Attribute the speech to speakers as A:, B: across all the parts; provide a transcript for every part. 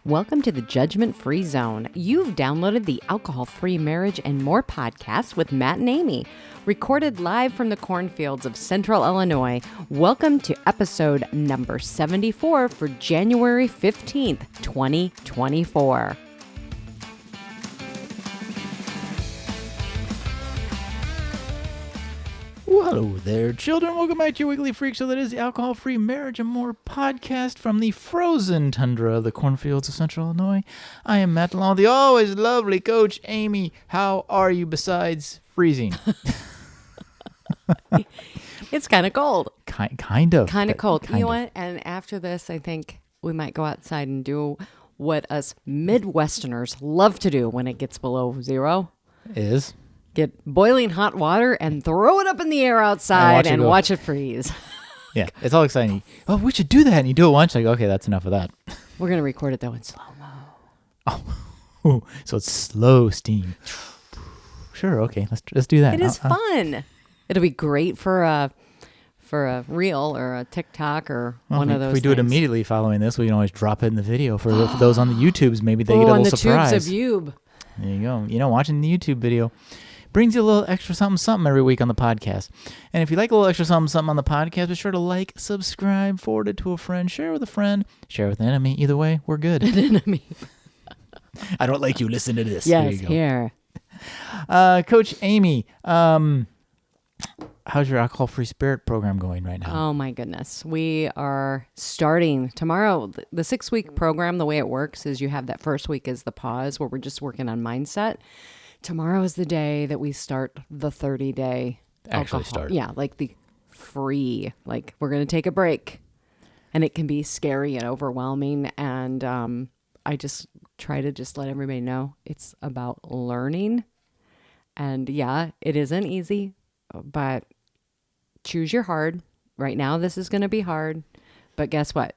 A: Welcome to the Judgment-Free Zone. You've downloaded the Alcohol-Free Marriage and More podcast with Matt and Amy, recorded live from the cornfields of Central Illinois. Welcome to episode number 74 for January 15th, 2024.
B: Well, hello there, children. Welcome back to your weekly freak show that is the Alcohol-Free Marriage and More podcast from the frozen tundra of the cornfields of Central Illinois. I am Matt Long, the always lovely Coach Amy. How are you besides freezing?
A: It's kind of cold.
B: Kind of.
A: Kind of cold. You know what? And after this, I think we might go outside and do what us Midwesterners love to do when it gets below zero.
B: Is?
A: Get boiling hot water and throw it up in the air outside and watch it freeze.
B: Yeah, it's all exciting. Oh, we should do that. And you do it once, like, okay, that's enough of that.
A: We're going to record it, though, in slow-mo.
B: Oh, so it's slow steam. Sure, okay, let's do that.
A: It is fun. It'll be great for a reel or a TikTok or one of those.
B: If we do it immediately following this, we can always drop it in the video for those on the YouTubes. Maybe they get a little surprise.
A: On the tubes of YouTube.
B: There you go. You know, watching the YouTube video brings you a little extra something every week on the podcast. And if you like a little extra something on the podcast, be sure to like, subscribe, forward it to a friend, share with a friend, share with an enemy. Either way, we're good.
A: An enemy.
B: I don't like you. Listen to this.
A: Yes,
B: here. Coach Amy, how's your alcohol-free spirit program going right now?
A: Oh, my goodness. We are starting tomorrow. The 6-week program, the way it works is you have that first week is the pause where we're just working on mindset. Tomorrow is the day that we start the 30-day
B: Actually start.
A: Yeah, like the free, like we're going to take a break. And it can be scary and overwhelming. And I just try to just let everybody know it's about learning. And yeah, it isn't easy, but choose your hard. Right now, this is going to be hard. But guess what?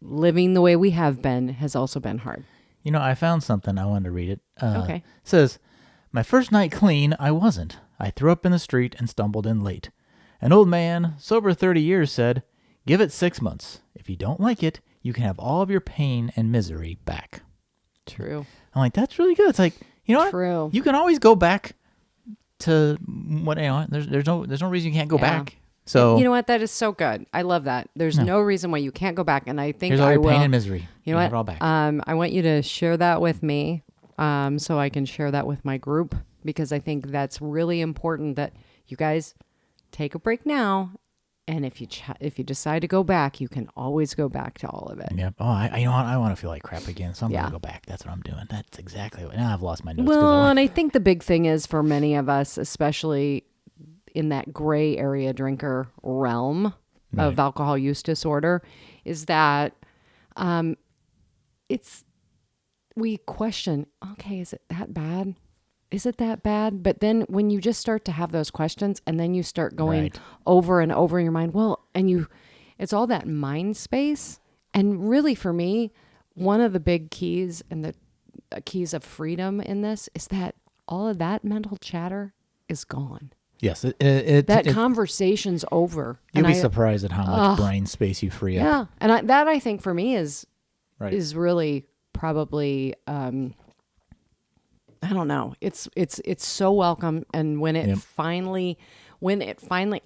A: Living the way we have been has also been hard.
B: You know, I found something. I wanted to read it.
A: Okay.
B: It says, my first night clean, I wasn't. I threw up in the street and stumbled in late. An old man, sober 30 years, said, give it 6 months. If you don't like it, you can have all of your pain and misery back.
A: True.
B: I'm like, that's really good. It's like, you know what?
A: True.
B: You can always go back to what, you know, there's no reason you can't go back. So
A: you know what? That is so good. I love that. There's no reason why you can't go back. And I think
B: here's all your pain and misery.
A: You know what?
B: Have it all back.
A: I want you to share that with me, so I can share that with my group, because I think that's really important that you guys take a break now. And if you decide to go back, you can always go back to all of it.
B: Yeah. Oh, you know what? I want to feel like crap again, so I'm going to go back. That's what I'm doing. That's exactly what. Now I've lost my notes.
A: Well, and I think the big thing is for many of us, especially in that gray area drinker realm of alcohol use disorder, is that we question, okay, is it that bad? Is it that bad? But then when you just start to have those questions and then you start going over and over in your mind, it's all that mind space. And really for me, one of the big keys and the keys of freedom in this is that all of that mental chatter is gone.
B: Yes,
A: that conversation's over.
B: You'll be surprised at how much brain space you free up.
A: Yeah, and that I think for me is really probably I don't know. It's so welcome, and when it finally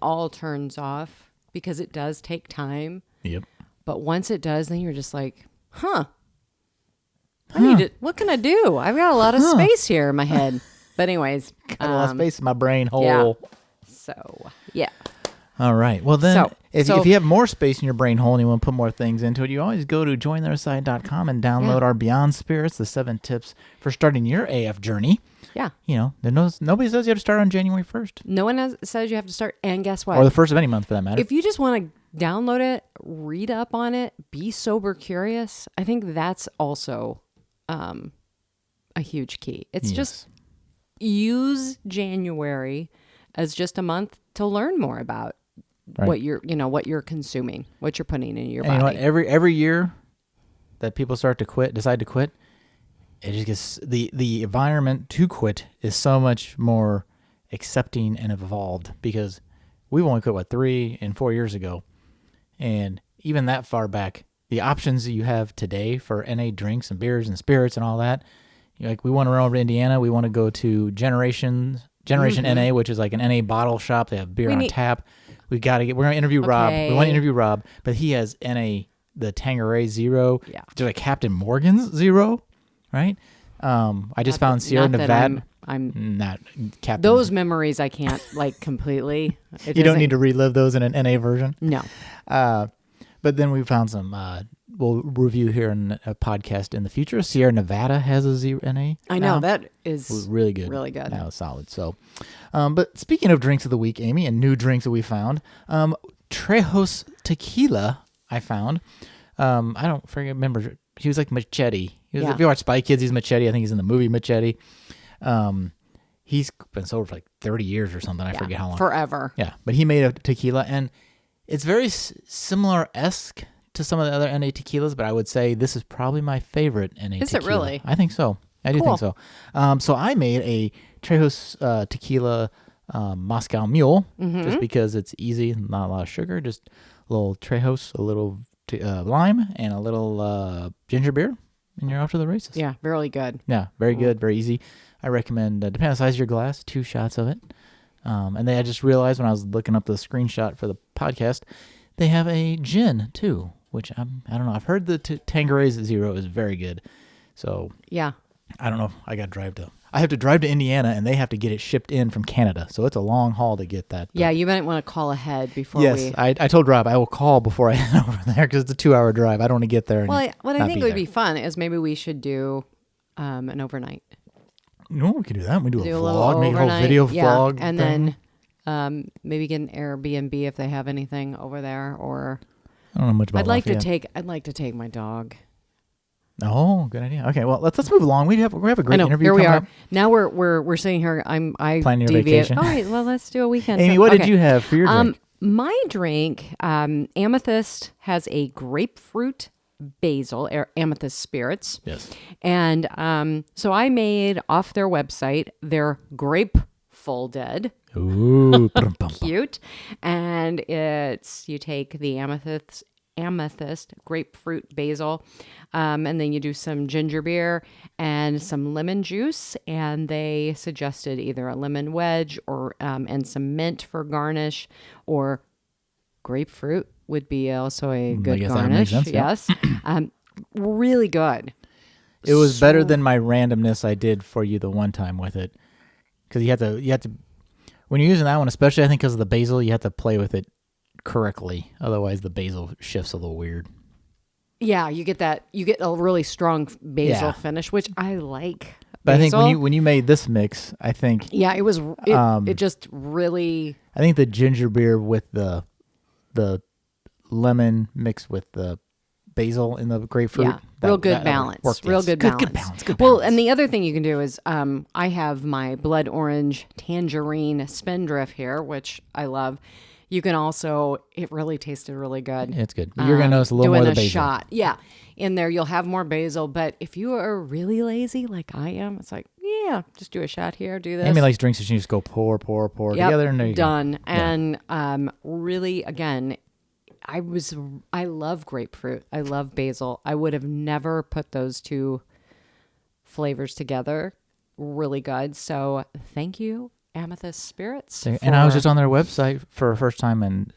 A: all turns off, because it does take time. Yep. But once it does, then you're just like, I need it. What can I do? I've got a lot of space here in my head. But anyways,
B: got a lot of space in my brain hole.
A: Yeah. So, yeah.
B: All right. Well, then, if you have more space in your brain hole and you want to put more things into it, you always go to jointheirside.com and download our Beyond Spirits, the 7 tips for starting your AF journey. Yeah. You know, nobody says you have to start on January 1st.
A: No one says you have to start. And guess what?
B: Or the first of any month, for that matter.
A: If you just want to download it, read up on it, be sober curious, I think that's also a huge key. It's just use January as just a month to learn more about what you're consuming, what you're putting in your body.
B: You know what? Every year that people decide to quit, it just gets the environment to quit is so much more accepting and evolved, because we've only quit 3 and 4 years ago, and even that far back, the options that you have today for NA drinks and beers and spirits and all that. Like we want to run over to Indiana. We want to go to Generation NA, which is like an NA bottle shop. They have beer on tap. We're going to interview Rob. We want to interview Rob, but he has NA, the Tanqueray Zero.
A: Yeah.
B: There's like Captain Morgan's Zero, right? I just found Sierra Nevada.
A: I'm
B: not Captain.
A: Those memories I can't like completely.
B: You don't need to relive those in an NA version.
A: No.
B: But then we found some. We'll review here in a podcast in the future. Sierra Nevada has a Zero NA.
A: I know that is
B: really good.
A: Really good.
B: That was solid. So, but speaking of drinks of the week, Amy, and new drinks that we found, Trejo's Tequila. I found. I don't remember. He was like Machete. If you watch Spy Kids, he's Machete. I think he's in the movie Machete. He's been sober for like 30 years or something. I forget how long.
A: Forever.
B: Yeah, but he made a tequila, and it's very similar-esque to some of the other NA tequilas, but I would say this is probably my favorite NA tequila.
A: Is it really?
B: I think so. I do think so. So I made a Trejo's tequila Moscow Mule, just because it's easy, not a lot of sugar, just a little Trejo's, a little lime, and a little ginger beer, and you're off to the races.
A: Yeah, really good.
B: Yeah, very good, very easy. I recommend, depending on the size of your glass, 2 shots of it. And I just realized when I was looking up the screenshot for the podcast, they have a gin too, which I don't know. I've heard the Tanqueray Zero is very good. So
A: yeah,
B: I don't know. I have to drive to Indiana, and they have to get it shipped in from Canada. So it's a long haul to get that.
A: Yeah, you might want to call ahead before
B: Yes, I told Rob I will call before I head over there because it's a 2-hour drive. I don't want to get there.
A: Well, what I think would be fun is maybe we should do an overnight.
B: No, we can do that. We do a
A: little
B: vlog, make a whole
A: overnight,
B: video vlog.
A: And then maybe get an Airbnb if they have anything over there. Or
B: I don't know much about
A: I'd like to take my dog.
B: Oh, good idea. Okay, well let's move along. We have a great interview.
A: Here we are.
B: Up.
A: Now we're sitting here. I
B: planning your
A: deviate.
B: vacation.
A: All right. Well, let's do a weekend.
B: Amy, what did you have for your drink?
A: My drink, Amethyst has a grapefruit basil, Amethyst spirits.
B: Yes.
A: And so I made off their website their grapeful dead.
B: Ooh,
A: Cute. And you take the amethyst grapefruit basil, and then you do some ginger beer and some lemon juice, and they suggested either a lemon wedge or and some mint for garnish, or grapefruit would be also a good garnish.
B: That makes sense,
A: yes. Really good.
B: It was better than my randomness I did for you the one time with it, because you have to when you're using that one, especially I think because of the basil, you have to play with it correctly. Otherwise, the basil shifts a little weird.
A: Yeah, you get a really strong basil finish, which I like.
B: But basil. I think when you made this mix, I think
A: it just really.
B: I think the ginger beer with the lemon mixed with the basil in the grapefruit.
A: Yeah, real good balance. Real good balance. Good balance. Well, and the other thing you can do is I have my blood orange tangerine spindrift here, which I love. You can also, it really tasted really good.
B: It's good. You're going to notice a little more of the basil.
A: Doing a shot. Yeah. In there, you'll have more basil. But if you are really lazy like I am, it's like, yeah, just do a shot here, do this.
B: Amy likes drinks that you just go pour together. And there you
A: done.
B: Go.
A: And really, again, I love grapefruit. I love basil. I would have never put those two flavors together. Really good. So thank you, Amethyst Spirits.
B: And I was just on their website for the first time, and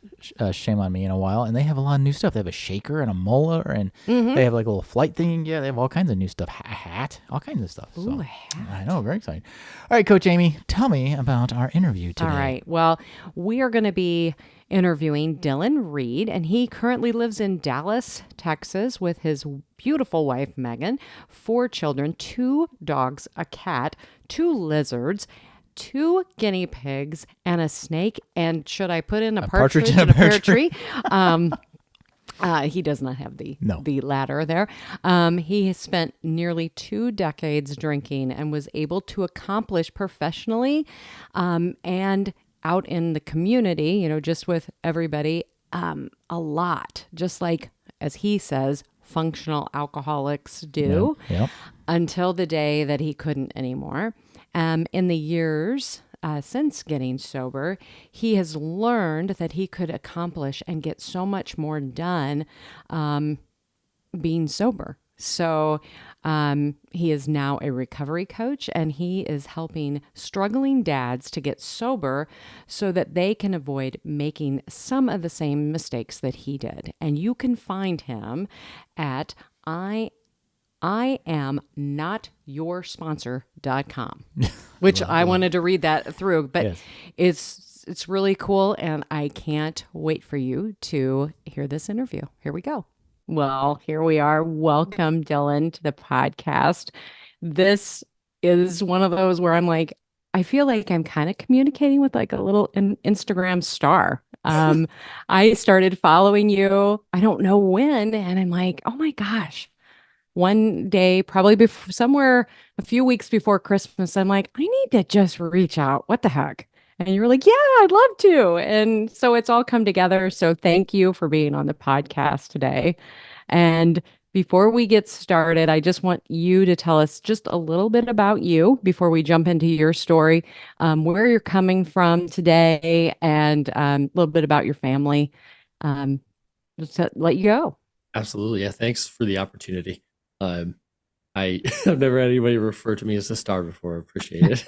B: shame on me in a while, and they have a lot of new stuff. They have a shaker and a molar, and they have like a little flight thing. Yeah, they have all kinds of new stuff. A hat, all kinds of stuff.
A: Ooh, a hat.
B: I know, very exciting. All right, Coach Amy, tell me about our interview today.
A: All right. Well, we are going to be interviewing Dillon Reed, and he currently lives in Dallas, Texas, with his beautiful wife, Megan, 4 children, 2 dogs, a cat, 2 lizards, 2 guinea pigs, and a snake. And should I put in a partridge in a pear tree? He does not have the latter there. He has spent nearly 2 decades drinking and was able to accomplish professionally and out in the community, just with everybody, a lot, just like, as he says, functional alcoholics do, until the day that he couldn't anymore. In the years since getting sober, he has learned that he could accomplish and get so much more done being sober. So he is now a recovery coach, and he is helping struggling dads to get sober so that they can avoid making some of the same mistakes that he did. And you can find him at I am not your sponsor.com, which I wanted to read that through, but it's really cool. And I can't wait for you to hear this interview. Here we go. Well, here we are. Welcome, Dillon, to the podcast. This is one of those where I'm like, I feel like I'm kind of communicating with like a little Instagram star. I started following you, I don't know when, and I'm like, oh my gosh. One day, probably before, somewhere a few weeks before Christmas, I'm like, I need to just reach out. What the heck? And you were like, yeah, I'd love to. And so it's all come together. So thank you for being on the podcast today. And before we get started, I just want you to tell us just a little bit about you before we jump into your story, where you're coming from today, and a little bit about your family. Just to let you go.
C: Absolutely. Yeah. Thanks for the opportunity. I've never had anybody refer to me as a star before. I appreciate it.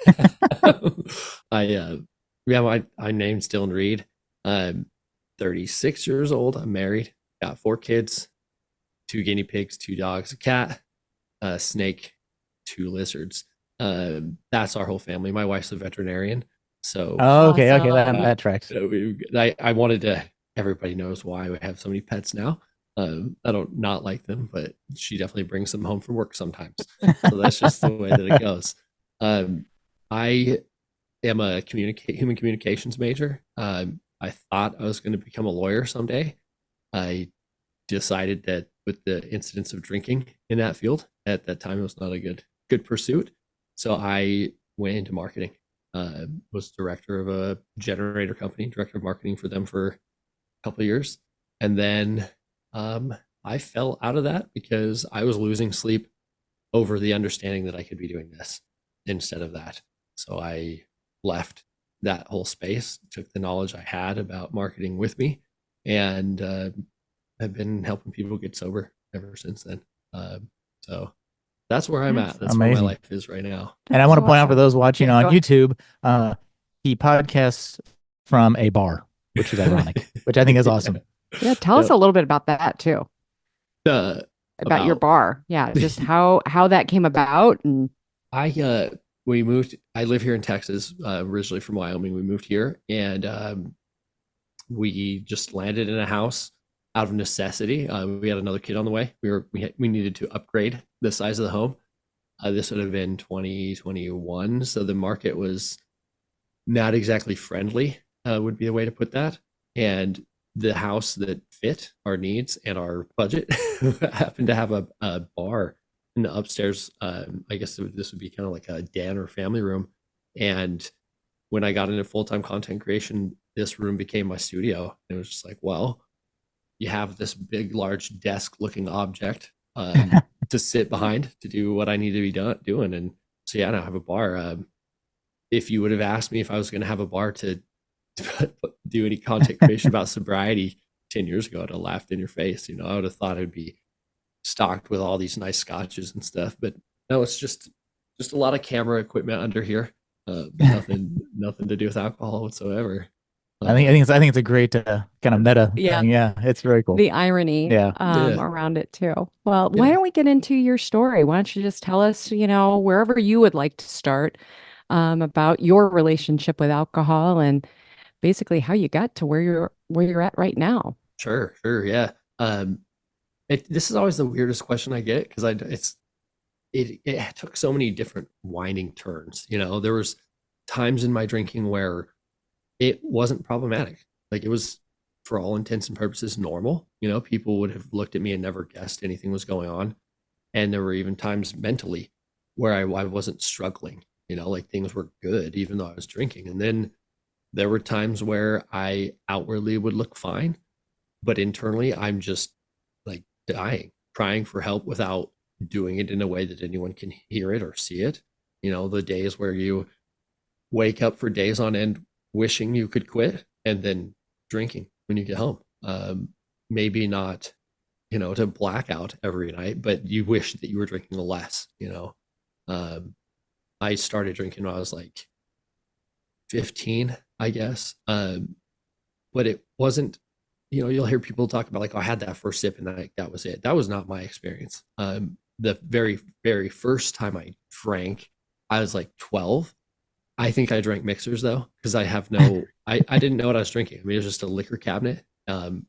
C: My name's Dillon Reed. I'm 36 years old. I'm married. Got 4 kids, 2 guinea pigs, 2 dogs, a cat, a snake, 2 lizards. That's our whole family. My wife's a veterinarian. So
B: okay,
A: Awesome.
B: that tracks.
C: I wanted to, everybody knows why we have so many pets now. I don't not like them, but she definitely brings them home from work sometimes. So that's just the way that it goes. I am a human communications major. I thought I was going to become a lawyer someday. I decided that with the incidence of drinking in that field at that time, it was not a good pursuit. So I went into marketing. Was director of a generator company, director of marketing for them for a couple of years, and then I fell out of that because I was losing sleep over the understanding that I could be doing this instead of that. So I left that whole space, took the knowledge I had about marketing with me, and have been helping people get sober ever since then. So that's where I'm at. That's
B: amazing.
C: where my life is right now.
B: And I want to point out for
A: Awesome.
B: those watching
A: Yeah,
B: on
A: go ahead.
B: YouTube, he podcasts from a bar, which is ironic, which I think is awesome.
A: Yeah, tell us a little bit about that too. About your bar. Yeah, just how that came about. And
C: we moved. I live here in Texas, originally from Wyoming. We moved here, and we just landed in a house out of necessity. We had another kid on the way. We needed to upgrade the size of the home. This would have been 2021, so the market was not exactly friendly, would be the way to put that. And the house that fit our needs and our budget happened to have a bar in the upstairs. I guess this would be kind of like a den or family room. And when I got into full-time content creation, this room became my studio. It was just like, well, you have this big, large desk-looking object to sit behind to do what I need to be doing. And so, yeah, now I have a bar. If you would have asked me if I was going to have a bar to do any content creation about sobriety 10 years ago, I'd have laughed in your face. I would have thought it'd be stocked with all these nice scotches and stuff. But no, it's just a lot of camera equipment under here. Nothing to do with alcohol whatsoever.
B: I think it's a great kind of meta thing. Yeah, it's very cool.
A: The irony around it too. Well, why don't we get into your story? Why don't you just tell us, wherever you would like to start, about your relationship with alcohol and basically how you got to where you're at right now.
C: Sure, yeah. This is always the weirdest question I get because it took so many different winding turns. There was times in my drinking where it wasn't problematic. Like, it was, for all intents and purposes, normal. People would have looked at me and never guessed anything was going on. And there were even times mentally where I wasn't struggling, like things were good, even though I was drinking. And then there were times where I outwardly would look fine, but internally I'm just like dying, crying for help without doing it in a way that anyone can hear it or see it. The days where you wake up for days on end wishing you could quit and then drinking when you get home. Maybe not to blackout every night, but you wish that you were drinking less. I started drinking when I was like 15, I guess. But it wasn't, you'll hear people talk about like, oh, I had that first sip and that was it. That was not my experience. The very, very first time I drank, I was like 12. I think I drank mixers though, because I didn't know what I was drinking. I mean, it was just a liquor cabinet. I'm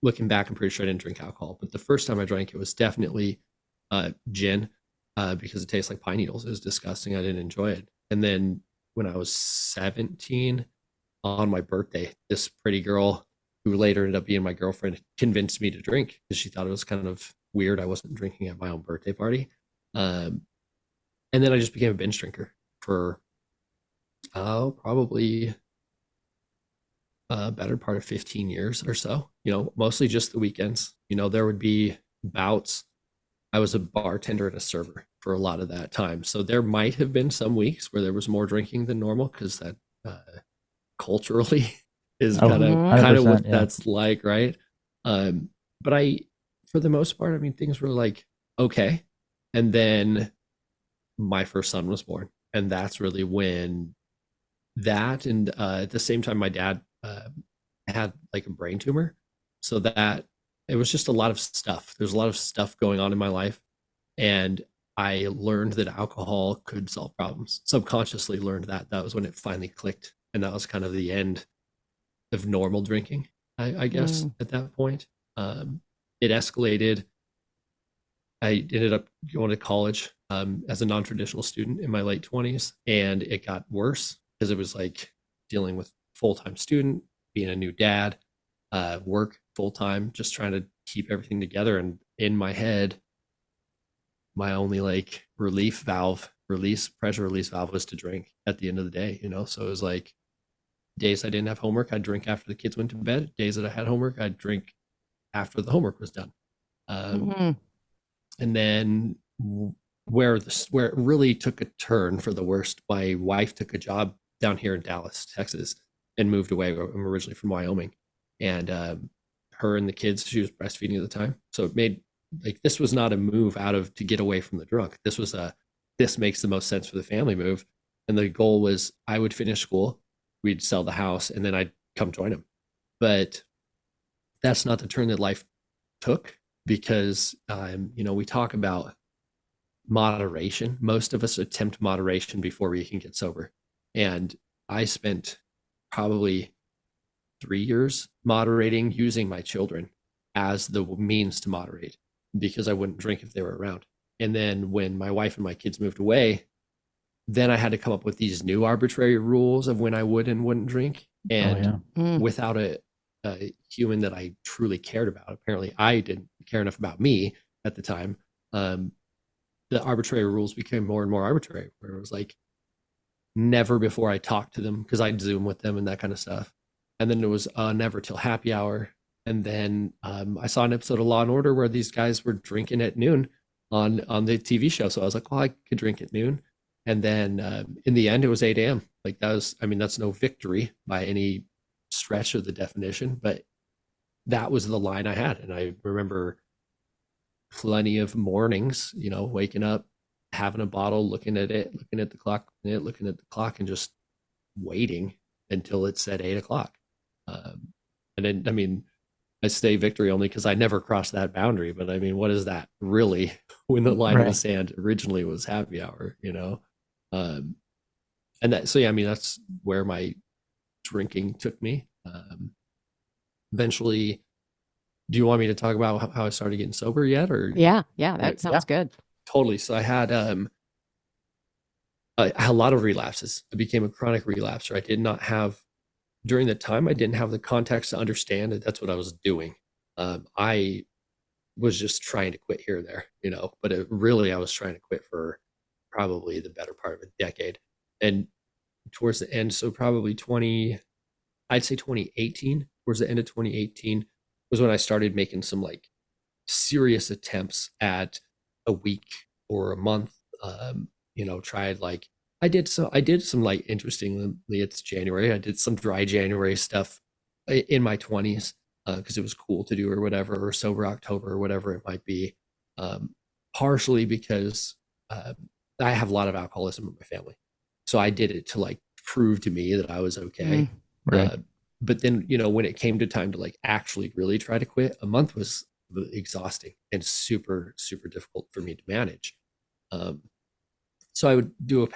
C: looking back, I'm pretty sure I didn't drink alcohol, but the first time I drank it was definitely gin, because it tastes like pine needles. It was disgusting. I didn't enjoy it. And then when I was 17, on my birthday, this pretty girl who later ended up being my girlfriend convinced me to drink because she thought it was kind of weird I wasn't drinking at my own birthday party. And then I just became a binge drinker for probably a better part of 15 years or so, mostly just the weekends. There would be bouts. I was a bartender and a server for a lot of that time. So there might have been some weeks where there was more drinking than normal because that culturally is kind of what that's like, right? But for the most part, I mean, things were like okay. And then my first son was born, and that's really when that, and at the same time my dad had like a brain tumor, so that it was just a lot of stuff. There's a lot of stuff going on in my life, and I learned that alcohol could solve problems. Subconsciously learned that. That was when it finally clicked, and that was kind of the end of normal drinking, I guess. At that point, it escalated. I ended up going to college as a non-traditional student in my late 20s, and it got worse because it was like dealing with full-time student, being a new dad, work full-time, just trying to keep everything together. And in my head, my only like pressure release valve was to drink at the end of the day, So it was like days I didn't have homework, I'd drink after the kids went to bed. Days that I had homework, I'd drink after the homework was done. And then where it really took a turn for the worst, my wife took a job down here in Dallas, Texas, and moved away. I'm originally from Wyoming, and her and the kids, she was breastfeeding at the time, so it made like, this was not a move to get away from the drunk. This was this makes the most sense for the family move. And the goal was I would finish school, we'd sell the house, and then I'd come join them. But that's not the turn that life took, because we talk about moderation. Most of us attempt moderation before we can get sober, and I spent probably 3 years moderating, using my children as the means to moderate, because I wouldn't drink if they were around. And then when my wife and my kids moved away, then I had to come up with these new arbitrary rules of when I would and wouldn't drink. And without a human that I truly cared about, apparently I didn't care enough about me at the time, the arbitrary rules became more and more arbitrary, where it was like, never before I talked to them, because I'd Zoom with them and that kind of stuff. And then it was never till happy hour. And then I saw an episode of Law and Order where these guys were drinking at noon on the TV show. So I was like, well, I could drink at noon. And then in the end, it was 8 a.m. Like that's no victory by any stretch of the definition, but that was the line I had. And I remember plenty of mornings, waking up, having a bottle, looking at it, looking at the clock, and just waiting until it said 8 o'clock. And then, I mean, I say victory only because I never crossed that boundary. But I mean, what is that really when the line in the sand originally was happy hour, And that, so yeah, I mean, that's where my drinking took me. Eventually, do you want me to talk about how I started getting sober yet? Or
A: yeah, that sounds good.
C: Totally. So I had a lot of relapses. I became a chronic relapser. I did not have, during the time, I didn't have the context to understand that that's what I was doing. I was just trying to quit here and there, but I was trying to quit for probably the better part of a decade. And towards the end, so probably 2018, towards the end of 2018 was when I started making some like serious attempts at a week or a month. Tried like, I did some like, interestingly, it's January. I did some dry January stuff in my 20s. because it was cool to do or whatever, or sober October or whatever it might be. Partially because I have a lot of alcoholism in my family, so I did it to like prove to me that I was okay.
B: Right.
C: But then, you know, when it came to time to like actually really try to quit, a month was exhausting and super, super difficult for me to manage. Um, so I would do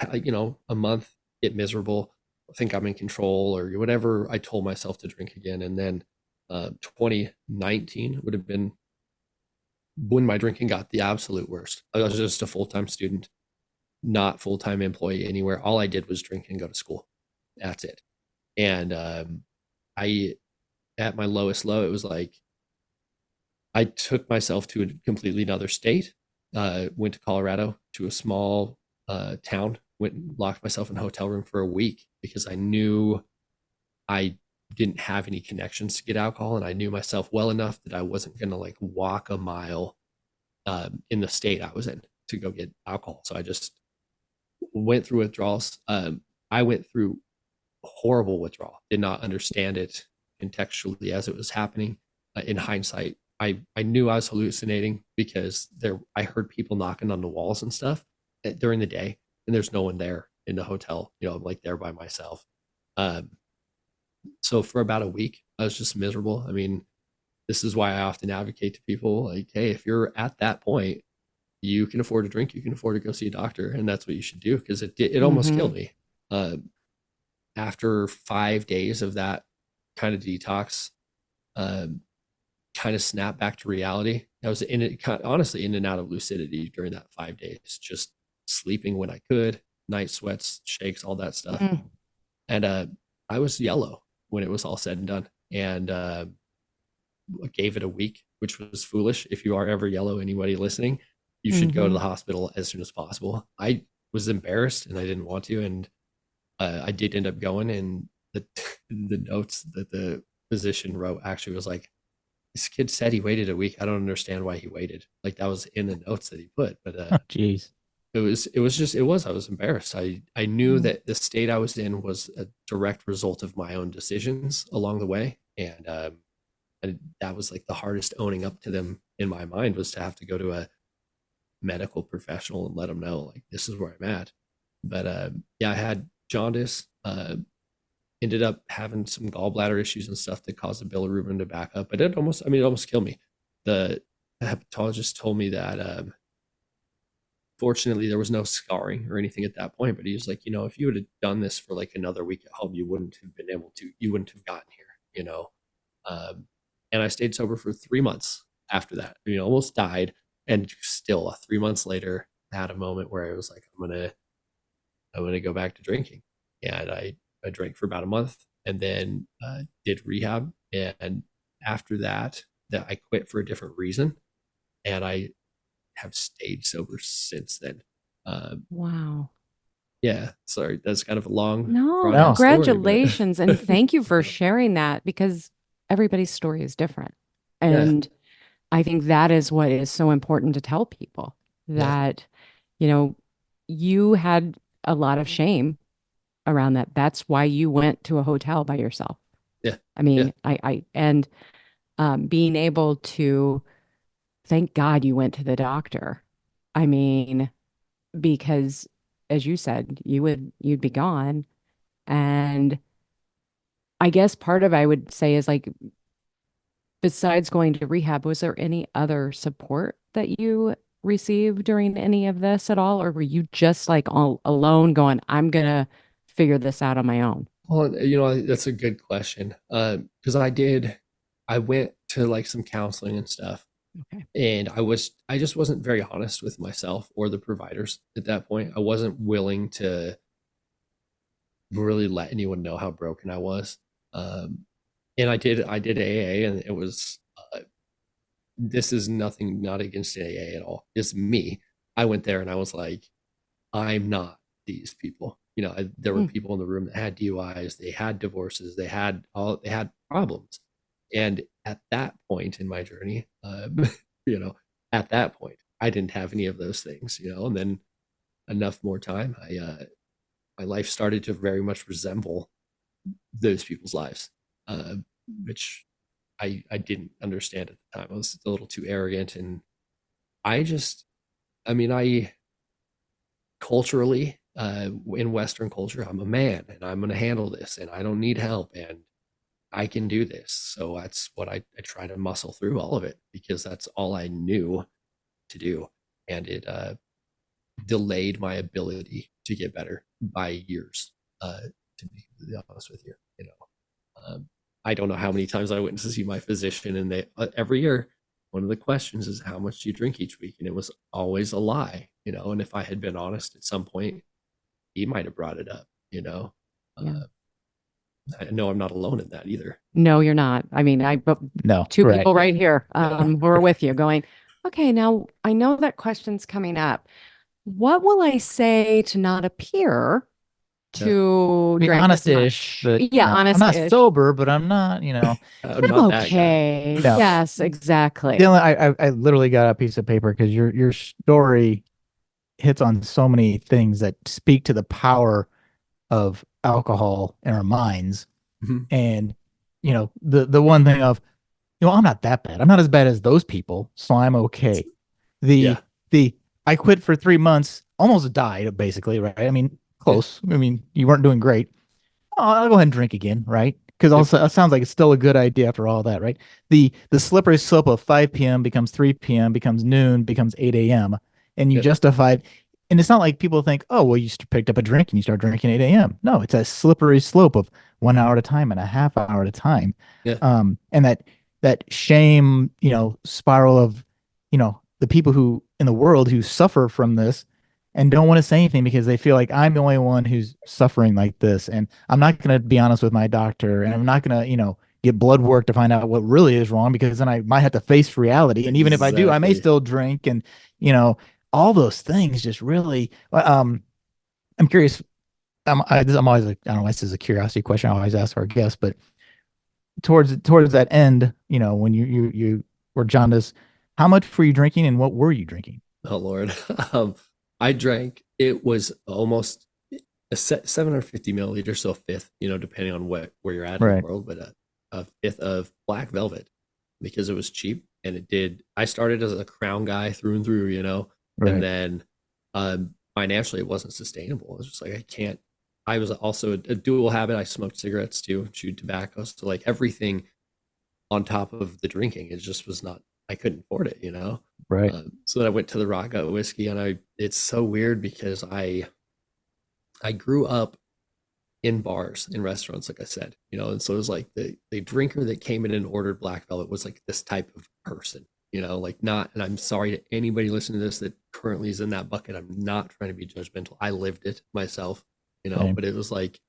C: a month, get miserable, think I'm in control or whatever. I told myself to drink again. And then 2019 would have been when my drinking got the absolute worst. I was just a full-time student, not full-time employee anywhere. All I did was drink and go to school. That's it. And I, at my lowest low, it was like I took myself to a completely another state, went to Colorado to a small town, went and locked myself in a hotel room for a week because I knew I didn't have any connections to get alcohol. And I knew myself well enough that I wasn't going to like walk a mile in the state I was in to go get alcohol. So I just went through withdrawals. I went through horrible withdrawal, did not understand it contextually as it was happening. In hindsight, I knew I was hallucinating because I heard people knocking on the walls and stuff during the day, and there's no one there in the hotel. You know, I'm like there by myself. So for about a week, I was just miserable. I mean, this is why I often advocate to people like, hey, if you're at that point, you can afford to drink, you can afford to go see a doctor, and that's what you should do, because it almost killed me. After 5 days of that kind of detox, kind of snap back to reality. I was honestly in and out of lucidity during that 5 days, just sleeping when I could, night sweats, shakes, all that stuff. And I was yellow when it was all said and done. And gave it a week, which was foolish. If you are ever yellow, anybody listening, you should go to the hospital as soon as possible. I was embarrassed and I didn't want to. And I did end up going, and the notes that the physician wrote actually was like, this kid said he waited a week. I don't understand why he waited. Like that was in the notes that he put. But
B: Jeez.
C: I was embarrassed. I knew that the state I was in was a direct result of my own decisions along the way. And that was like the hardest owning up to them in my mind, was to have to go to a medical professional and let them know like, this is where I'm at. But yeah, I had jaundice, ended up having some gallbladder issues and stuff that caused the bilirubin to back up. But it almost killed me. The hepatologist told me that fortunately there was no scarring or anything at that point, but he was like, you know, if you would have done this for like another week at home, you wouldn't have gotten here, you know. And I stayed sober for 3 months after that. You know, almost died, and still 3 months later had a moment where I was like, I'm gonna go back to drinking. And I drank for about a month, and then did rehab. And after that I quit for a different reason, and I have stayed sober since then.
A: Wow.
C: Yeah, sorry, that's kind of a long.
A: No,
B: No.
A: congratulations. And thank you for sharing that, because everybody's story is different. And I think that is what is so important to tell people, that, you know, you had a lot of shame around that. That's why you went to a hotel by yourself.
C: Yeah.
A: I mean, and being able to, thank God you went to the doctor. I mean, because as you said, you'd be gone. And I guess part of, I would say, is like, besides going to rehab, was there any other support that you received during any of this at all? Or were you just like all alone going, I'm going to figure this out on my own?
C: Well, you know, that's a good question. Because I went to like some counseling and stuff.
A: Okay.
C: And I just wasn't very honest with myself or the providers at that point. I wasn't willing to really let anyone know how broken I was. And I did AA, and it was, this is nothing, not against AA at all. It's me. I went there and I was like, I'm not these people. You know, there were people in the room that had DUIs, they had divorces, they had problems. And at that point in my journey, you know, at that point, I didn't have any of those things, you know. And then enough more time, my life started to very much resemble those people's lives, which I didn't understand at the time. I was a little too arrogant, and I just, I mean, I culturally, in Western culture, I'm a man and I'm going to handle this and I don't need help and I can do this. So that's what I try to muscle through all of it because that's all I knew to do. And it delayed my ability to get better by years, to be honest with you. You know, I don't know how many times I went to see my physician, and they every year, one of the questions is how much do you drink each week, and it was always a lie. You know, and if I had been honest at some point, he might have brought it up. You know,
A: Yeah.
C: I know I'm not alone in that either.
A: No, you're not. I mean,
B: No,
A: two
B: right.
A: people right here who are with you going, okay, now I know that question's coming up. What will I say to not appear to
B: Be
A: drink this
B: honest-ish,
A: much?
B: but
A: Yeah,
B: I'm not
A: honest-ish.
B: sober, but I'm not,
C: I'm
A: I'm
C: not that guy.
A: okay.
B: No.
A: Yes, exactly.
B: Dylan, I literally got a piece of paper because your story hits on so many things that speak to the power of alcohol in our minds.
C: Mhm.
B: And, the one thing of, I'm not that bad. I'm not as bad as those people, so I'm okay. The
C: Yeah.
B: the I quit for 3 months, almost died, basically, right? I mean, close. I mean, you weren't doing great. Oh, I'll go ahead and drink again, right? Because also it sounds like it's still a good idea after all that, right? The slippery slope of 5 p.m. becomes 3 p.m., becomes noon, becomes 8 a.m. And you
C: Yeah.
B: justified, and it's not like people think, oh, well, you picked up a drink and you start drinking 8 a.m. No, it's a slippery slope of 1 hour at a time and a half hour at a time.
C: Yeah.
B: And that shame, spiral of, the people who in the world who suffer from this and don't want to say anything because they feel like I'm the only one who's suffering like this. And I'm not going to be honest with my doctor, and I'm not going to, get blood work to find out what really is wrong, because then I might have to face reality. And even if I do, I may
C: Exactly.
B: still drink. And, all those things just really, I'm curious. I'm always like, I don't know, this is a curiosity question I always ask our guests, but towards that end, when you were jaundiced, how much were you drinking and what were you drinking?
C: Oh Lord. I drank, it was almost 750 milliliters, so a fifth, depending on where you're at in the
B: Right.
C: world, but a fifth of black velvet because it was cheap and I started as a Crown guy through and through,
B: Right.
C: and then financially it wasn't sustainable. It was just like, I was also a dual habit. I smoked cigarettes too, chewed tobacco. So like everything on top of the drinking, it just was not, I couldn't afford it.
B: Right.
C: So then I went to the Rock Gut whiskey, and it's so weird because I grew up in bars, in restaurants, like I said, and so it was like the drinker that came in and ordered black velvet was like this type of person, like not, and I'm sorry to anybody listening to this that currently is in that bucket. I'm not trying to be judgmental. I lived it myself,
B: Same.
C: but it was like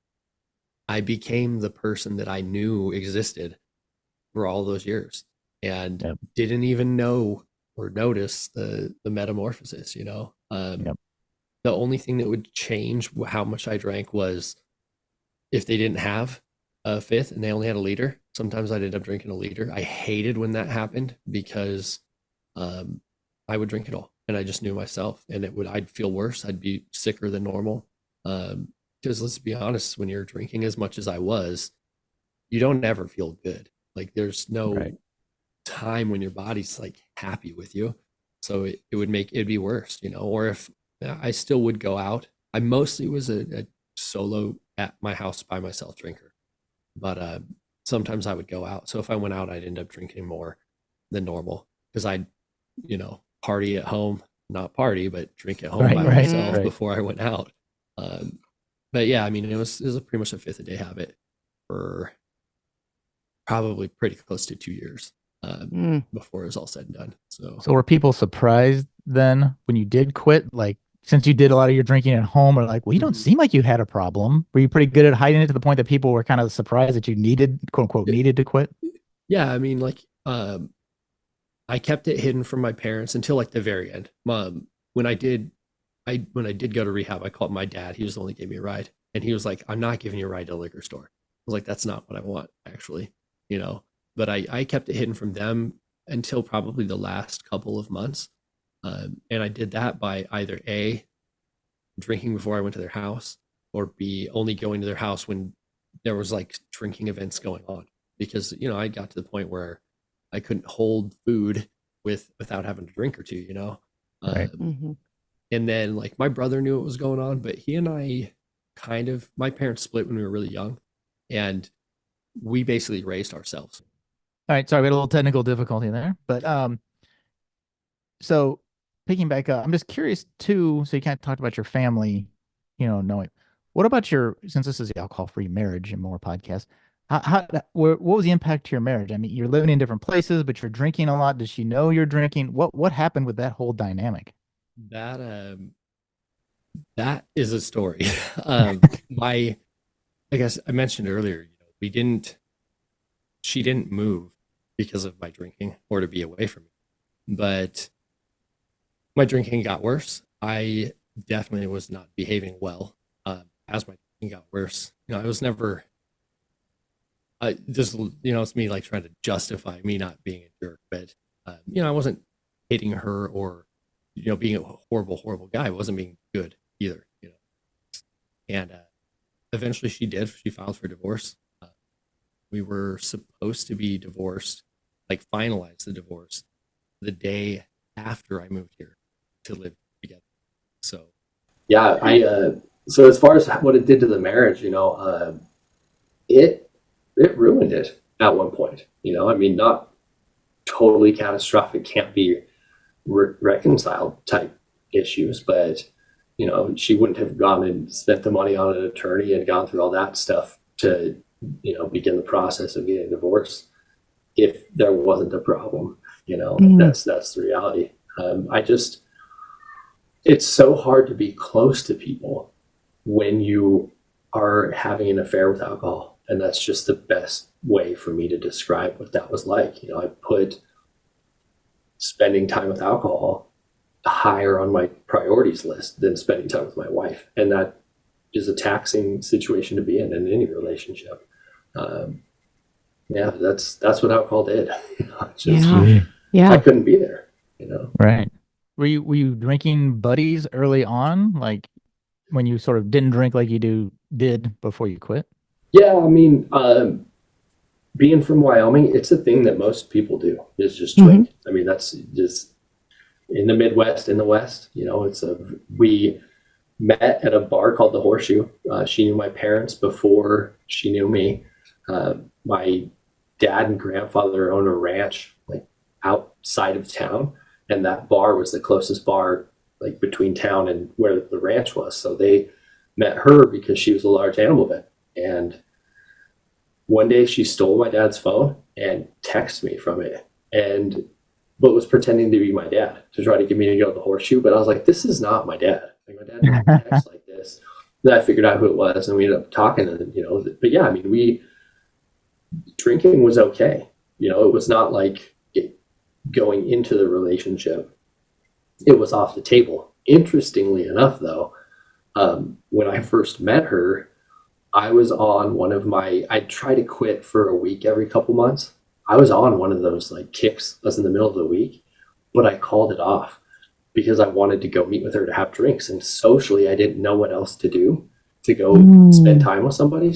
C: I became the person that I knew existed for all those years and
B: Yep.
C: didn't even know or notice the metamorphosis.
B: Yep.
C: The only thing that would change how much I drank was if they didn't have a fifth and they only had a liter. Sometimes I'd end up drinking a liter. I hated when that happened because I would drink it all, and I just knew myself, and I'd feel worse. I'd be sicker than normal. Because let's be honest, when you're drinking as much as I was, you don't ever feel good. Like there's no
B: Right.
C: time when your body's like happy with you. So it'd be worse, or if I still would go out. I mostly was a solo at my house by myself drinker, but sometimes I would go out. So if I went out, I'd end up drinking more than normal because I'd, party at home, not party, but drink at home
B: Right,
C: by
B: right,
C: myself
B: right.
C: before I went out. But yeah, I mean, it was pretty much a fifth a day habit for probably pretty close to 2 years before it was all said and done.
B: So were people surprised then when you did quit? Like, since you did a lot of your drinking at home, or like, well, you don't seem like you had a problem. Were you pretty good at hiding it to the point that people were kind of surprised that you needed, quote unquote, needed to quit?
C: Yeah, I mean, like, I kept it hidden from my parents until like the very end. When I did go to rehab, I called my dad. He was the one that gave me a ride, and he was like, "I'm not giving you a ride to a liquor store." I was like, "That's not what I want, actually," But I kept it hidden from them until probably the last couple of months, and I did that by either A, drinking before I went to their house, or B, only going to their house when there was like drinking events going on. because I got to the point where I couldn't hold food without having a drink or two,
B: Right.
A: Mm-hmm.
C: and then like my brother knew what was going on, but he and I my parents split when we were really young, and we basically raised ourselves.
B: All right. Sorry, we had a little technical difficulty there, but so picking back up, I'm just curious too. So you kind of talked about your family, knowing. What about since this is the alcohol-free marriage and more podcast, what was the impact to your marriage? I mean, you're living in different places, but you're drinking a lot. Does she know you're drinking? What happened with that whole dynamic?
C: That is a story. My I guess I mentioned earlier, we didn't she didn't move because of my drinking or to be away from me. But my drinking got worse. I definitely was not behaving well as my drinking got worse. I was never. I just it's me like trying to justify me not being a jerk, but I wasn't hitting her or being a horrible guy. I wasn't being good either. And eventually she did. She filed for divorce. We were supposed to be divorced, like finalize the divorce, the day after I moved here to live together. So
D: Yeah, so as far as what it did to the marriage, it ruined it at one point. I mean, not totally catastrophic, can't be reconciled type issues, but she wouldn't have gone and spent the money on an attorney and gone through all that stuff to begin the process of getting a divorce if there wasn't a problem. That's the reality. It's so hard to be close to people when you are having an affair with alcohol, and that's just the best way for me to describe what that was like. I put spending time with alcohol higher on my priorities list than spending time with my wife, and that is a taxing situation to be in any relationship. Yeah, that's what alcohol did.
A: Yeah.
D: I couldn't be there.
B: Right. Were you drinking buddies early on, like when you sort of didn't drink like you did before you quit?
D: Yeah, I mean, being from Wyoming, it's a thing that most people do is just drink. Mm-hmm. I mean, that's just in the Midwest, in the West. We met at a bar called the Horseshoe. She knew my parents before she knew me. My dad and grandfather owned a ranch like outside of town, and that bar was the closest bar like between town and where the ranch was. So they met her because she was a large animal vet. And one day she stole my dad's phone and texted me from it, but was pretending to be my dad to try to get me to go to the Horseshoe. But I was like, this is not my dad. Like, my dad doesn't text like this. Then I figured out who it was, and we ended up talking. And but yeah, I mean, drinking was okay. It was not like going into the relationship, it was off the table. Interestingly enough, though, when I first met her, I was on I try to quit for a week every couple months. I was on one of those like kicks. I was in the middle of the week, but I called it off because I wanted to go meet with her to have drinks. And socially, I didn't know what else to do to go spend time with somebody.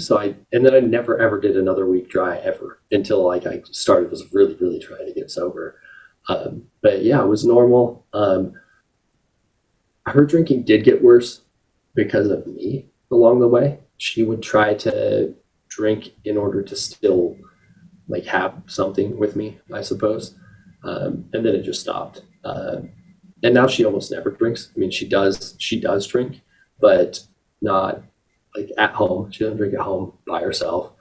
D: And then I never ever did another week dry ever until like I was really, really trying to get sober. But yeah, it was normal. Her drinking did get worse because of me along the way. She would try to drink in order to still like have something with me, I suppose. And then it just stopped. And now she almost never drinks. I mean, she does drink, but not like at home. She doesn't drink at home by herself.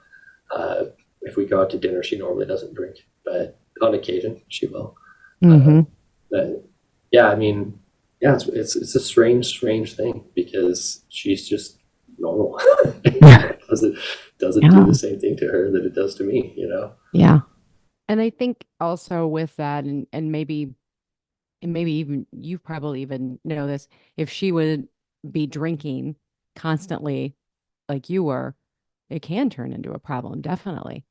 D: If we go out to dinner, she normally doesn't drink, but on occasion she will. But yeah, I mean, yeah, it's a strange thing because she's just normal. It doesn't do the same thing to her that it does to me,
A: Yeah. And I think also with that, and maybe even you probably even know this, if she would be drinking constantly like you were, it can turn into a problem, definitely.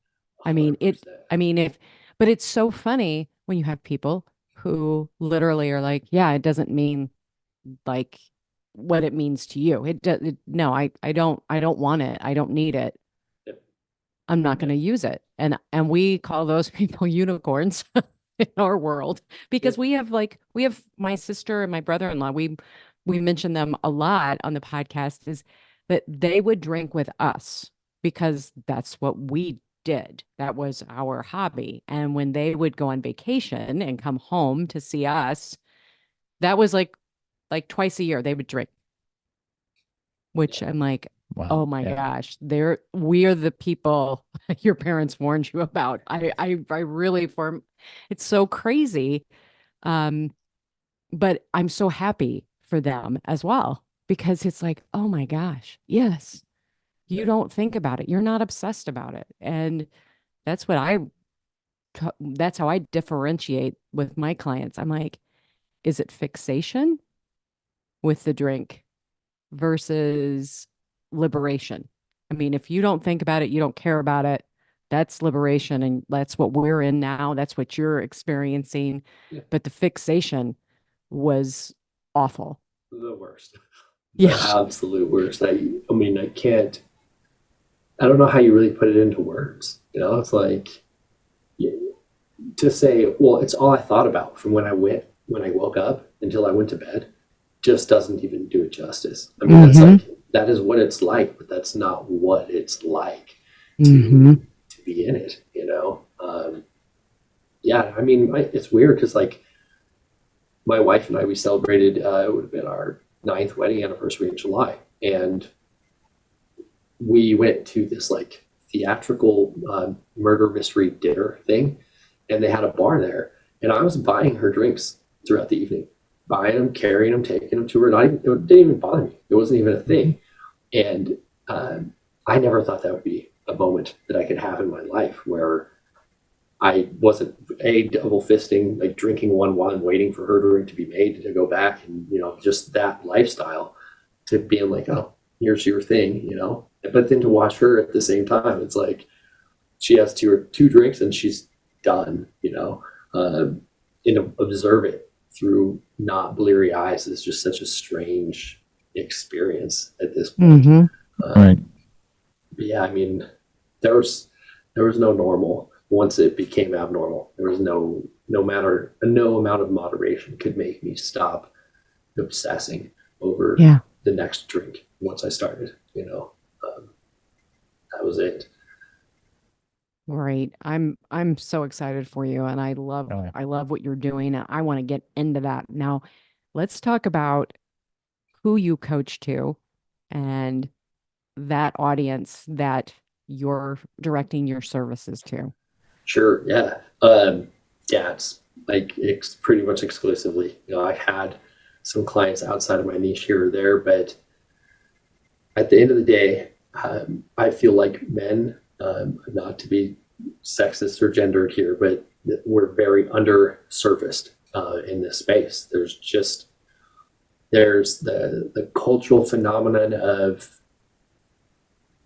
D: 100%.
A: But it's so funny when you have people who literally are like, yeah, it doesn't mean like what it means to you. No, I don't want it. I don't need it.
D: Yep.
A: I'm not going to use it. And we call those people unicorns in our world because we have my sister and my brother-in-law. We mention them a lot on the podcast is that they would drink with us because that's what we did. That was our hobby. And when they would go on vacation and come home to see us, that was like twice a year they would drink, which I'm like,
B: Wow.
A: oh my gosh, we are the people your parents warned you about. I really it's so crazy. Um, but I'm so happy for them as well because it's like, oh my gosh, yes, you don't think about it. You're not obsessed about it. And that's what that's how I differentiate with my clients. I'm like, is it fixation with the drink versus liberation? I mean, if you don't think about it, you don't care about it, that's liberation. And that's what we're in now. That's what you're experiencing.
D: Yeah.
A: But the fixation was awful.
D: The worst. The
A: Yeah.
D: absolute worst. I mean, I don't know how you really put it into words. It's like to say, well, it's all I thought about from when I woke up until I went to bed, just doesn't even do it justice. I mean, it's like, that is what it's like, but that's not what it's like to be in it, yeah, I mean, it's weird because like my wife and I, we celebrated, it would have been our 9th wedding anniversary in July. And we went to this like theatrical murder mystery dinner thing. And they had a bar there. And I was buying her drinks throughout the evening, buying them, carrying them, taking them to her. It didn't even bother me. It wasn't even a thing. And I never thought that would be a moment that I could have in my life where I wasn't double fisting, like drinking one while I'm waiting for her drink to be made to go back, and just that lifestyle to being like, oh, here's your thing, But then to watch her at the same time, it's like she has two drinks and she's done, and observe it through not bleary eyes is just such a strange experience at this point.
B: Right.
D: But yeah, I mean, there was no normal once it became abnormal. There was no amount of moderation could make me stop obsessing over the next drink once I started, that was it.
A: Right. I'm so excited for you and I love what you're doing. I want to get into that. Now, let's talk about who you coach to and that audience that you're directing your services to.
D: Sure. Yeah. It's like it's pretty much exclusively. I had some clients outside of my niche here or there, but at the end of the day, I feel like men, not to be sexist or gendered here, but we're very undersurfaced in this space. There's the cultural phenomenon of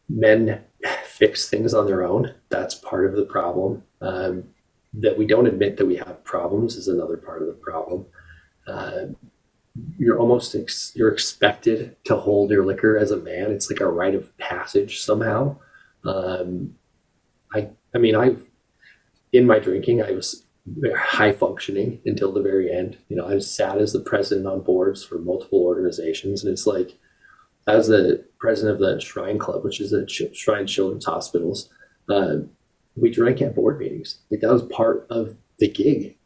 D: men fix things on their own. That's part of the problem. That we don't admit that we have problems is another part of the problem. You're expected to hold your liquor as a man. It's like a rite of passage somehow. In my drinking, I was high functioning until the very end. I sat as the president on boards for multiple organizations, and it's like, as the president of the Shrine Club, which is a Shrine Children's Hospitals, we drank at board meetings. Like, that was part of the gig,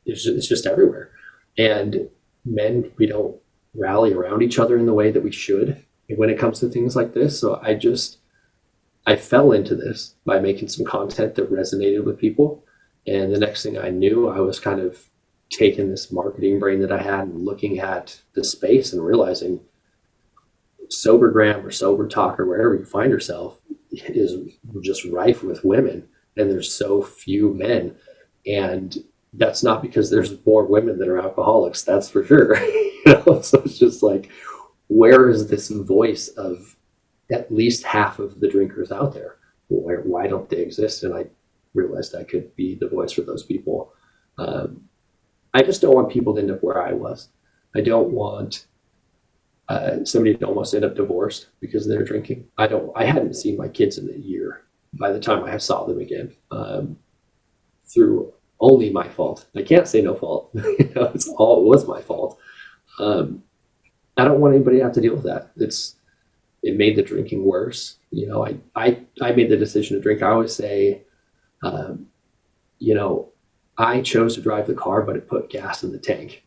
D: it's just everywhere. And men, we don't rally around each other in the way that we should when it comes to things like this. So I fell into this by making some content that resonated with people. And the next thing I knew, I was kind of taking this marketing brain that I had and looking at the space and realizing Sobergram or Sober Talk or wherever you find yourself is just rife with women, and there's so few men. And that's not because there's more women that are alcoholics, that's for sure. So it's just like, where is this voice of at least half of the drinkers out there? Why don't they exist? And I realized I could be the voice for those people. I just don't want people to end up where I was. I don't want somebody had almost ended up divorced because of their drinking. I hadn't seen my kids in a year by the time I saw them again, through only my fault. I can't say no fault. It was my fault. I don't want anybody to have to deal with that. It made the drinking worse. I made the decision to drink. I always say, I chose to drive the car, but it put gas in the tank.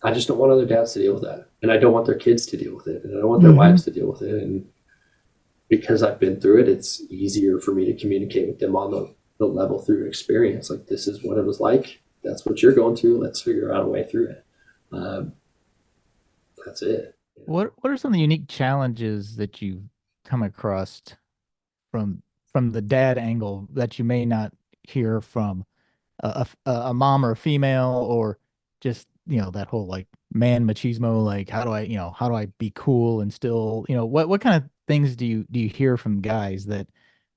D: I just don't want other dads to deal with that, and I don't want their kids to deal with it, and I don't want their wives to deal with it. And because I've been through it, it's easier for me to communicate with them on the level through experience. Like, this is what it was like. That's what you're going through. Let's figure out a way through it. That's it.
B: What are some of the unique challenges that you've come across from the dad angle that you may not hear from a mom or a female, or just that whole like man machismo, like how do I be cool and still what kind of things do you hear from guys that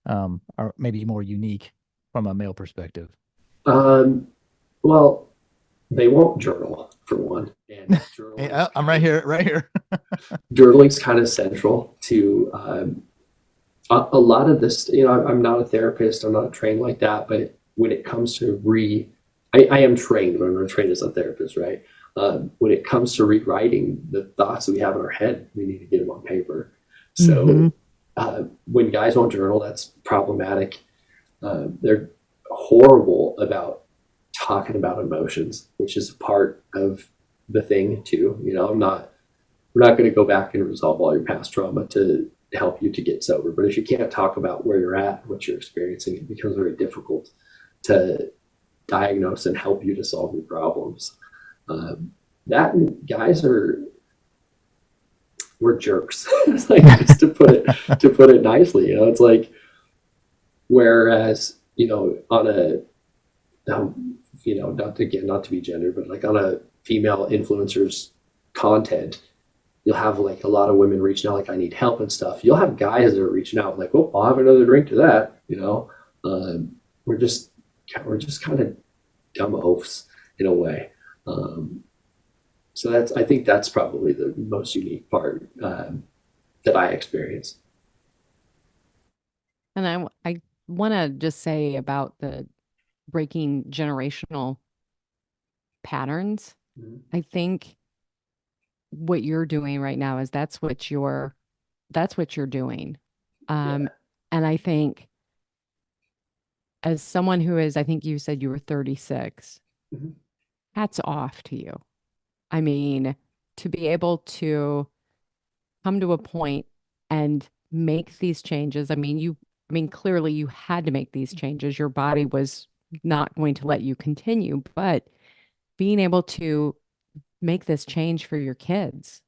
B: are maybe more unique from a male perspective?
D: Well, they won't journal, for one, and
B: Hey, I'm right here.
D: journaling's kind of central to a lot of this. I'm not a therapist, I'm not trained like that, but when it comes to I am trained, but I'm not trained as a therapist, right? When it comes to rewriting the thoughts that we have in our head, we need to get them on paper. So when guys won't journal, that's problematic. They're horrible about talking about emotions, which is part of the thing too. We're not going to go back and resolve all your past trauma to help you to get sober. But if you can't talk about where you're at, what you're experiencing, it becomes very difficult to diagnose and help you to solve your problems. That guys we're jerks. It's like, just to put it nicely. It's like, whereas on a not to be gendered, but like on a female influencer's content, you'll have like a lot of women reaching out like, I need help and stuff. You'll have guys that are reaching out like, oh, I'll have another drink to that. We're just kind of dumb oafs in a way. So I think that's probably the most unique part that I experience.
A: And I want to just say about the breaking generational patterns. I think what you're doing right now is that's what you're doing. And I think, as someone who is, I think you said you were 36, hats off to you. I mean, to be able to come to a point and make these changes. I mean, clearly you had to make these changes. Your body was not going to let you continue, but being able to make this change for your kids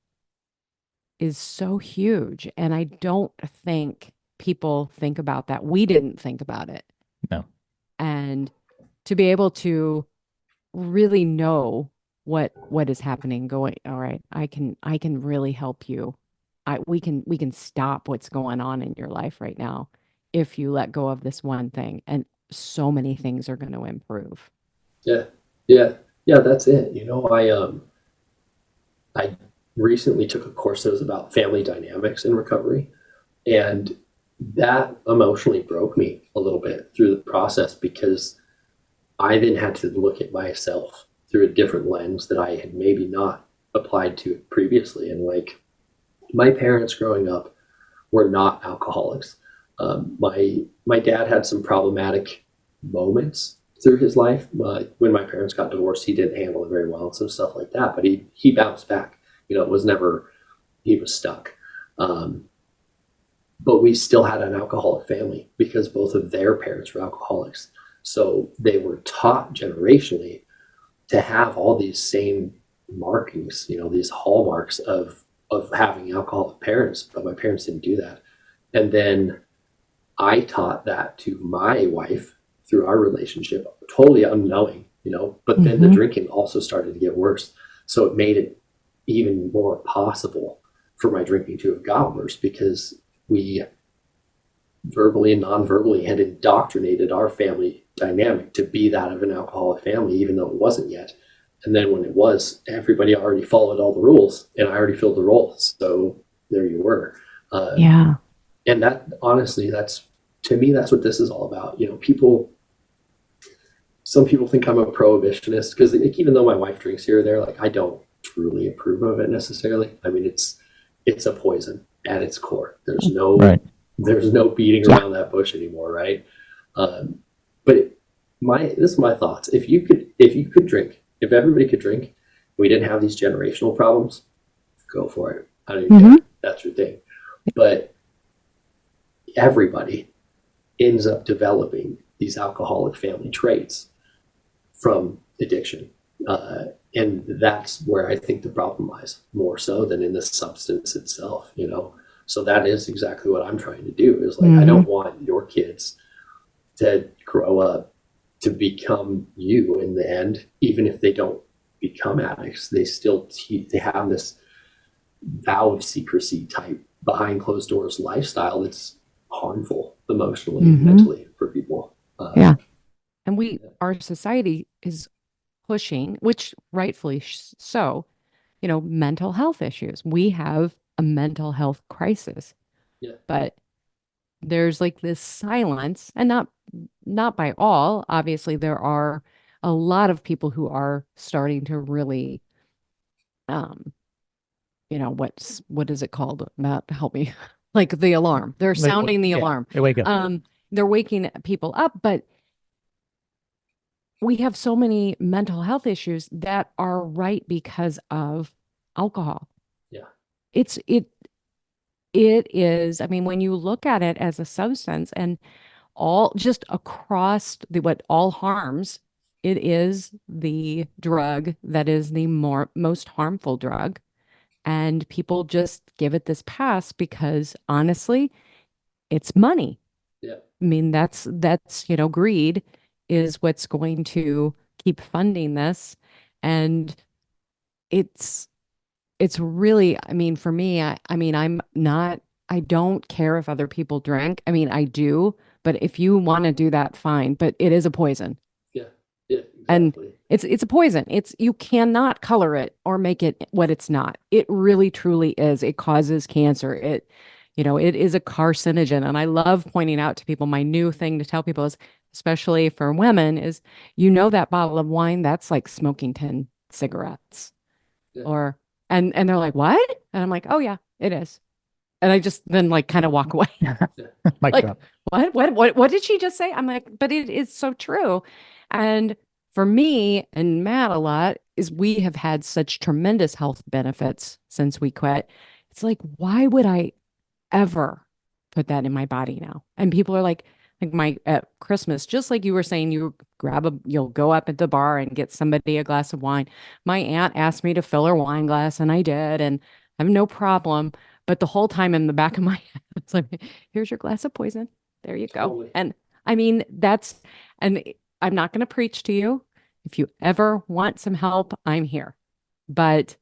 A: is so huge. And I don't think people think about that. We didn't think about it.
B: No.
A: And to be able to really know what is happening, going, all right, I can really help you. We can stop what's going on in your life right now if you let go of this one thing, and so many things are going to improve.
D: Yeah, that's it. I recently took a course that was about family dynamics in recovery, and that emotionally broke me a little bit through the process, because I then had to look at myself through a different lens that I had maybe not applied to previously. And like, my parents growing up were not alcoholics. My dad had some problematic moments through his life. When my parents got divorced, he didn't handle it very well and some stuff like that, but he bounced back. It was never, he was stuck. But we still had an alcoholic family because both of their parents were alcoholics. So they were taught generationally to have all these same markings, these hallmarks of having alcoholic parents, but my parents didn't do that. And then I taught that to my wife through our relationship, totally unknowing, but then the drinking also started to get worse. So it made it even more possible for my drinking to have got worse, because we verbally and non-verbally had indoctrinated our family dynamic to be that of an alcoholic family, even though it wasn't yet. And then when it was, everybody already followed all the rules, and I already filled the role. So there you were.
A: Yeah.
D: And that, honestly, that's, to me, that's what this is all about. You know, some people think I'm a prohibitionist because, like, even though my wife drinks here or there, like, I don't truly approve of it necessarily. I mean, it's a poison at its core. There's no
B: Right.
D: there's no beating around that bush anymore, right? But this is my thoughts. If you could drink, if everybody could drink, we didn't have these generational problems, go for it. I don't even care. That's your thing. But everybody ends up developing these alcoholic family traits from addiction. And that's where I think the problem lies, more so than in the substance itself, you know? So that is exactly what I'm trying to do, is like, I don't want your kids to grow up to become you in the end. Even if they don't become addicts, they still they have this vow of secrecy type behind closed doors lifestyle that's harmful emotionally and mentally for people.
A: Yeah. And our society is pushing, which rightfully so, you know, mental health issues. We have a mental health crisis,
D: Yeah.
A: but there's like this silence, and not by all. Obviously, there are a lot of people who are starting to really, you know, what is it called? Matt, help me. Like the alarm. They're sounding the alarm.
B: They wake up.
A: They're waking people up, but we have so many mental health issues that are right because of alcohol.
D: Yeah.
A: It is, I mean, when you look at it as a substance and all just across what all harms, it is the drug that is the most harmful drug. And people just give it this pass because honestly, it's money.
D: Yeah.
A: I mean, that's, you know, greed is what's going to keep funding this. And it's really, I mean, for me, I mean, I don't care if other people drink. I mean, I do, but if you want to do that, fine. But it is a poison.
D: Yeah. Yeah.
A: And
D: Exactly.
A: it's a poison. You cannot color it or make it what it's not. It really truly is. It causes cancer. You know, it is a carcinogen. And I love pointing out to people, my new thing to tell people is, especially for women, is, you know, that bottle of wine, that's like smoking 10 cigarettes.
D: Yeah.
A: Or and they're like, "What?" And I'm like, "Oh yeah, it is." And I just then like kind of walk away.
B: Mic
A: Like,
B: drop.
A: what did she just say? I'm like, but it is so true. And for me and Matt a lot is we have had such tremendous health benefits since we quit. It's like, why would I ever put that in my body now? And people are like my at Christmas, just like you were saying, you'll go up at the bar and get somebody a glass of wine. My aunt asked me to fill her wine glass, and I did, and I have no problem. But the whole time in the back of my head, it's like, here's your glass of poison. There you go.
D: Totally.
A: And I mean, and I'm not going to preach to you. If you ever want some help, I'm here. But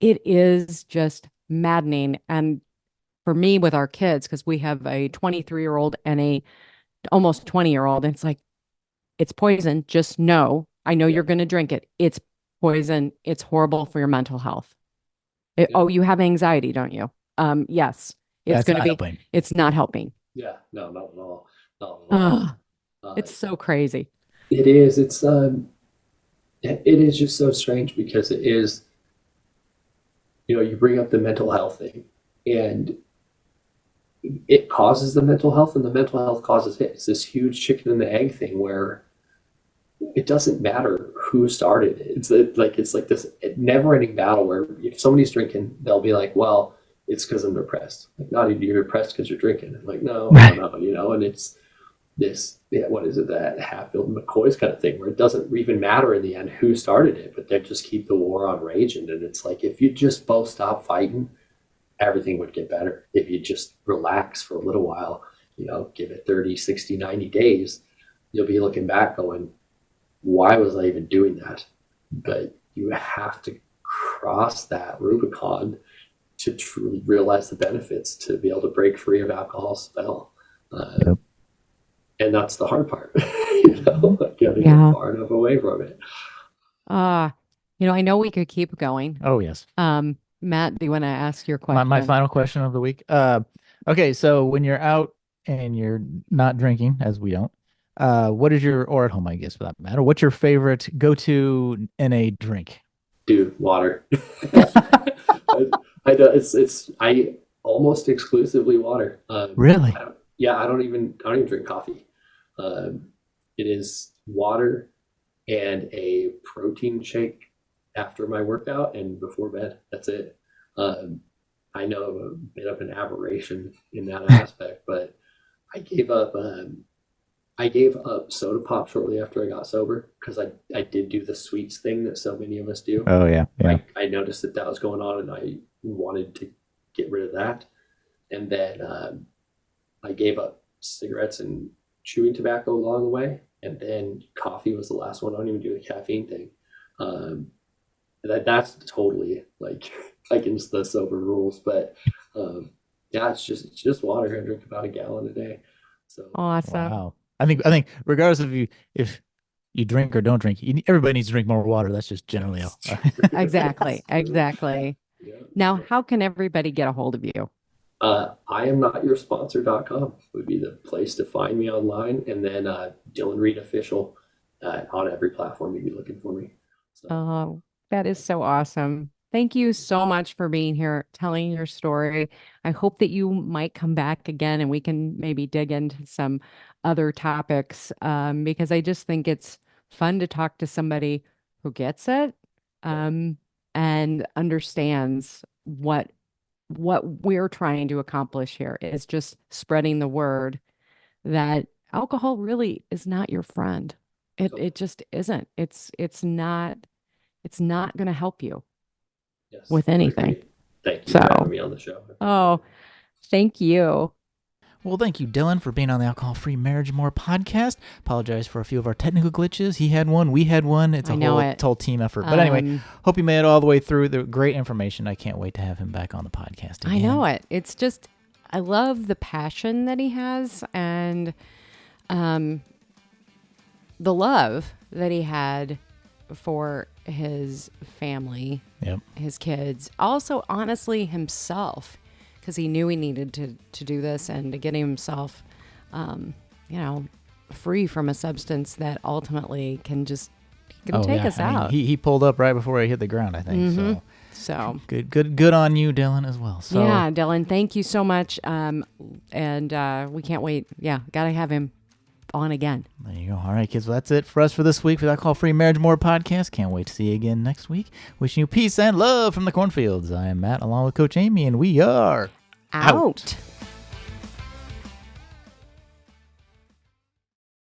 A: it is just maddening. And for me with our kids, because we have a 23-year-old and a almost 20-year-old, and it's like, it's poison. Just know, I know you're going to drink it. It's poison. It's horrible for your mental health. Oh, you have anxiety, don't you? Yes. It's going to be,
B: helping.
A: It's not helping.
D: Yeah. No, not at all. Not at all.
A: It's so crazy.
D: It is. It is just so strange because it is, you know, you bring up the mental health thing, and it causes the mental health, and the mental health causes it. It's this huge chicken and the egg thing where it doesn't matter who started it. It's like this never-ending battle where if somebody's drinking, they'll be like, "Well, it's because I'm depressed." Like, not even you're depressed because you're drinking. I'm like, no, no, you know. And it's this, what is it, that Hatfield and McCoy's kind of thing, where it doesn't even matter in the end who started it, but they just keep the war on raging. And it's like, if you just both stop fighting, everything would get better. If you just relax for a little while, you know, give it 30, 60, 90 days, you'll be looking back going, why was I even doing that? But you have to cross that Rubicon to truly realize the benefits, to be able to break free of alcohol's spell. And that's the hard part, you know, like getting far enough away from it.
A: I know we could keep going.
B: Oh, yes.
A: Matt, do you want to ask your
B: My
A: question?
B: final question of the week. Okay, so when you're out and you're not drinking, as we don't, what is your, or at home, I guess, for that matter, what's your favorite go-to NA drink?
D: Dude, water. I almost exclusively water.
B: Really?
D: I don't even drink coffee. It is water and a protein shake after my workout and before bed. That's it. I know I'm a bit of an aberration in that aspect, but I gave up. I gave up soda pop shortly after I got sober because I did do the sweets thing that so many of us do.
B: Oh, yeah. Yeah.
D: I noticed that was going on, and I wanted to get rid of that. And then I gave up cigarettes and chewing tobacco along the way. And then coffee was the last one. I don't even do the caffeine thing. That's totally like against the sober rules. But it's just water. I drink about a gallon a day. So
A: Awesome.
B: Wow. I think regardless of if you drink or don't drink, everybody needs to drink more water. That's just generally how.
A: Exactly.
D: Yeah.
A: Now, how can everybody get a hold of you?
D: IamNotYourSponsor.com would be the place to find me online, and then Dillon Reed Official on every platform you'd be looking for me. So.
A: Oh, that is so awesome. Thank you so much for being here, telling your story. I hope that you might come back again and we can maybe dig into some other topics because I just think it's fun to talk to somebody who gets it and understands what we're trying to accomplish here is just spreading the word that alcohol really is not your friend. It just isn't. It's not going to help you with anything.
D: Thank you for having me on the show.
A: Oh, thank you.
B: Well, thank you, Dillon, for being on the Alcohol-Free Marriage More podcast. Apologize for a few of our technical glitches. He had one. We had one. It's a whole team effort. But anyway, hope you made it all the way through. The great information. I can't wait to have him back on the podcast again.
A: I know it. It's just, I love the passion that he has and the love that he had for his family, his kids, also honestly himself, because he knew he needed to do this and to get himself, free from a substance that ultimately can take us out.
B: He pulled up right before he hit the ground, I think.
A: Mm-hmm. So
B: good on you, Dillon, as well. So
A: yeah, Dillon, thank you so much. And we can't wait. Yeah, gotta have him on again.
B: There you go. All right, kids. Well, that's it for us for this week for the Alcohol-Free Marriage More podcast. Can't wait to see you again next week. Wishing you peace and love from the cornfields. I am Matt, along with Coach Amy, and we are
A: out.